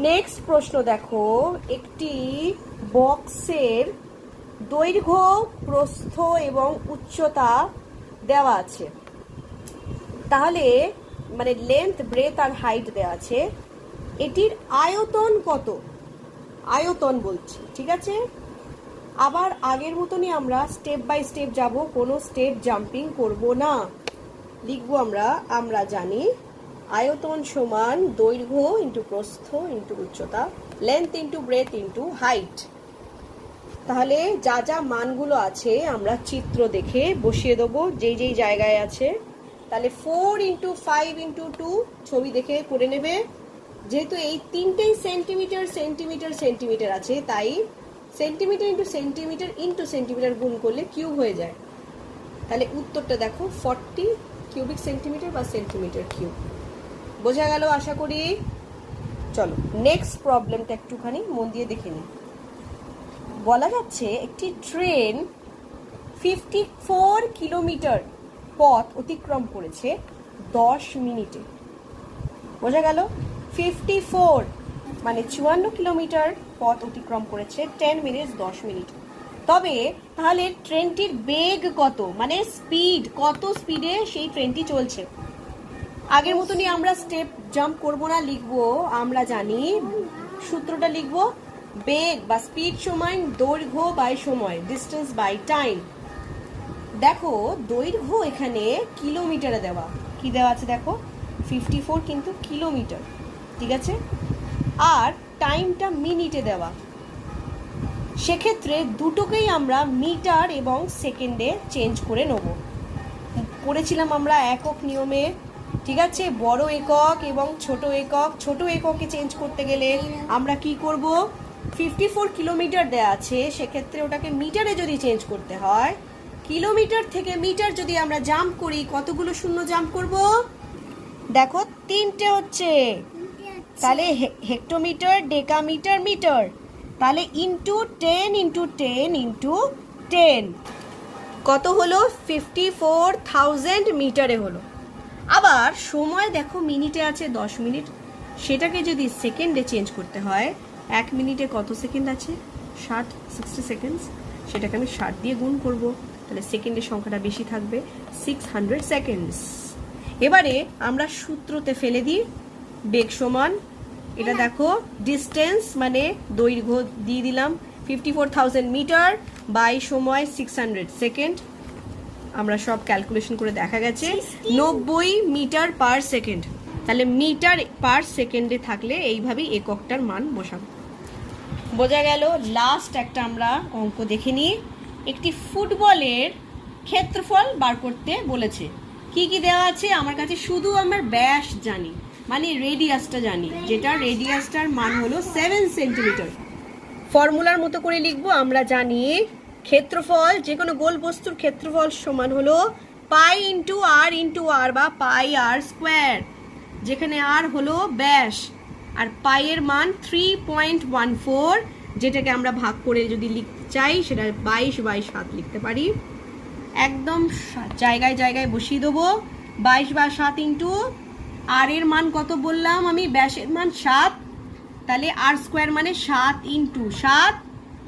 Next প্রশ্ন দেখো, একটি বক্সের দৈর্ঘ্য, প্রস্থ এবং উচ্চতা দেওয়া আছে। তাহলে মানে লেন্থ, ব্রেথ আর হাইট দেওয়া আছে। এটির আয়তন কত? আয়তন বলছি, ঠিক আছে। আবার আগের মতনই আমরা স্টেপ বাই স্টেপ যাব, কোনো স্টেপ জাম্পিং করব না। লিখবো আমরা জানি আয়তন সমান দৈর্ঘ্য ইন্টু প্রস্থ ইন্টু উচ্চতা, length into breadth into height. তাহলে যা যা মানগুলো আছে আমরা চিত্র দেখে বসিয়ে দেবো যেই যেই জায়গায় আছে। তাহলে 4 ইন্টু 5 ইন্টু 2 ছবি দেখে করে নেবে। যেহেতু এই তিনটেই সেন্টিমিটার সেন্টিমিটার সেন্টিমিটার আছে, তাই সেন্টিমিটার ইন্টু সেন্টিমিটার গুণ করলে কিউব হয়ে যায়। তাহলে উত্তরটা দেখো 40 কিউবিক সেন্টিমিটার বা সেন্টিমিটার কিউব। বোঝা গেল আশা করি। চলো নেক্সট প্রবলেমটা একটুখানি মন দিয়ে দেখে নিই। বলা যাচ্ছে একটি ট্রেন 54 কিলোমিটার পথ অতিক্রম করেছে 10 মিনিটে। বোঝা গেল? 54 মানে 54 কিলোমিটার পথ অতিক্রম করেছে 10 মিনিট 10 মিনিট। তবে তাহলে ট্রেনটির বেগ কত, মানে স্পিড, কত স্পিডে সেই ট্রেনটি চলছে। আগের মতনই আমরা স্টেপ জাম্প করব না, লিখবো আমরা জানি সূত্রটা লিখবো, বেগ বা স্পিড সমান দৈর্ঘ্য বাই সময়, ডিস্টেন্স বাই টাইম। দেখো দৈর্ঘ্য এখানে কিলোমিটারে দেওয়া, কি দেওয়া আছে দেখো 54 কিন্তু কিলোমিটার, ঠিক আছে। আর টাইমটা মিনিটে দেওয়া। সেক্ষেত্রে দুটোকেই আমরা মিটার এবং সেকেন্ডে চেঞ্জ করে নেব। করেছিলাম আমরা একক নিয়মে, ঠিক আছে। বড় একক এবং ছোট একক, ছোট এককে চেঞ্জ করতে গেলে আমরা কি করব, 54 কিলোমিটার দেওয়া আছে, সেক্ষেত্রে ওটাকে মিটারে যদি চেঞ্জ করতে হয়, কিলোমিটার থেকে মিটার যদি আমরা জাম্প করি, কতগুলো শূন্য জাম্প করব দেখো 3টে হচ্ছে। তাহলে হেক্টোমিটার, ডেকামিটার, মিটার, তাহলে ইন্টু 10 ইন্টু 10 ইন্টু 10 কত হলো 54,000 মিটারে হলো। আবার সময় দেখো মিনিটে আছে 10 মিনিট, সেটাকে যদি সেকেন্ডে চেঞ্জ করতে হয়, 1 মিনিটে কত সেকেন্ড আছে 60 সেকেন্ডস, সেটাকে আমি 60 দিয়ে গুণ করব, তাহলে সেকেন্ডের সংখ্যাটা বেশি থাকবে 600 সেকেন্ডস। এবারে আমরা সূত্রতে ফেলে দিই, বেগ সমান এটা দেখো ডিস্টেন্স মানে দৈর্ঘ্য দিয়ে দিলাম 54,000 মিটার বাই সময় 600 সেকেন্ড। আমরা সব ক্যালকুলেশন করে দেখা গেছে 90 মিটার পার সেকেন্ড। তাহলে মিটার পার সেকেন্ডে থাকলে এইভাবেই এককটার মান বসাবো। বোঝা গেল? লাস্ট একটা আমরা অঙ্ক দেখে নিই। একটি ফুটবলের ক্ষেত্রফল বার করতে বলেছে। কি কি দেওয়া আছে আমার কাছে, শুধু আমার ব্যাস জানি, মানে রেডিয়াসটা জানি, যেটা রেডিয়াসটার মান হলো 7 সেন্টিমিটার। ফর্মুলার মতো করে লিখবো, আমরা জানি ক্ষেত্রফল, যে কোনো গোল বস্তুর ক্ষেত্রফল সমান হলো পাই ইন্টু আর বা পাই আর স্কোয়ার, যেখানে আর হলো ব্যাস আর পাইয়ের মান 3.14, যেটাকে আমরা ভাগ করে যদি লিখতে চাই সেটা 22/7 লিখতে পারি। একদম জায়গায় জায়গায় বসিয়ে দেবো, 22/7 ইন্টু আর এর মান কত বললাম আমি, ব্যাসের মান 7, তাহলে আর স্কোয়ার মানে 7 ইন্টু 7,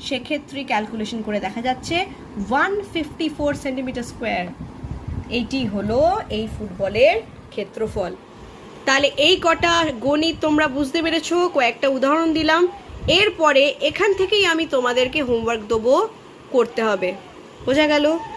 সেক্ষেত্রে ক্যালকুলেশন করে দেখা যাচ্ছে 154 সেন্টিমিটার স্কোয়ার। এইটি হলো এই ফুটবলের ক্ষেত্রফল। তাহলে এই কটা গণিত তোমরা বুঝতে পেরেছো, কয়েকটা উদাহরণ দিলাম। এরপরে এখান থেকেই আমি তোমাদেরকে হোমওয়ার্ক দেবো, করতে হবে। বোঝা গেল?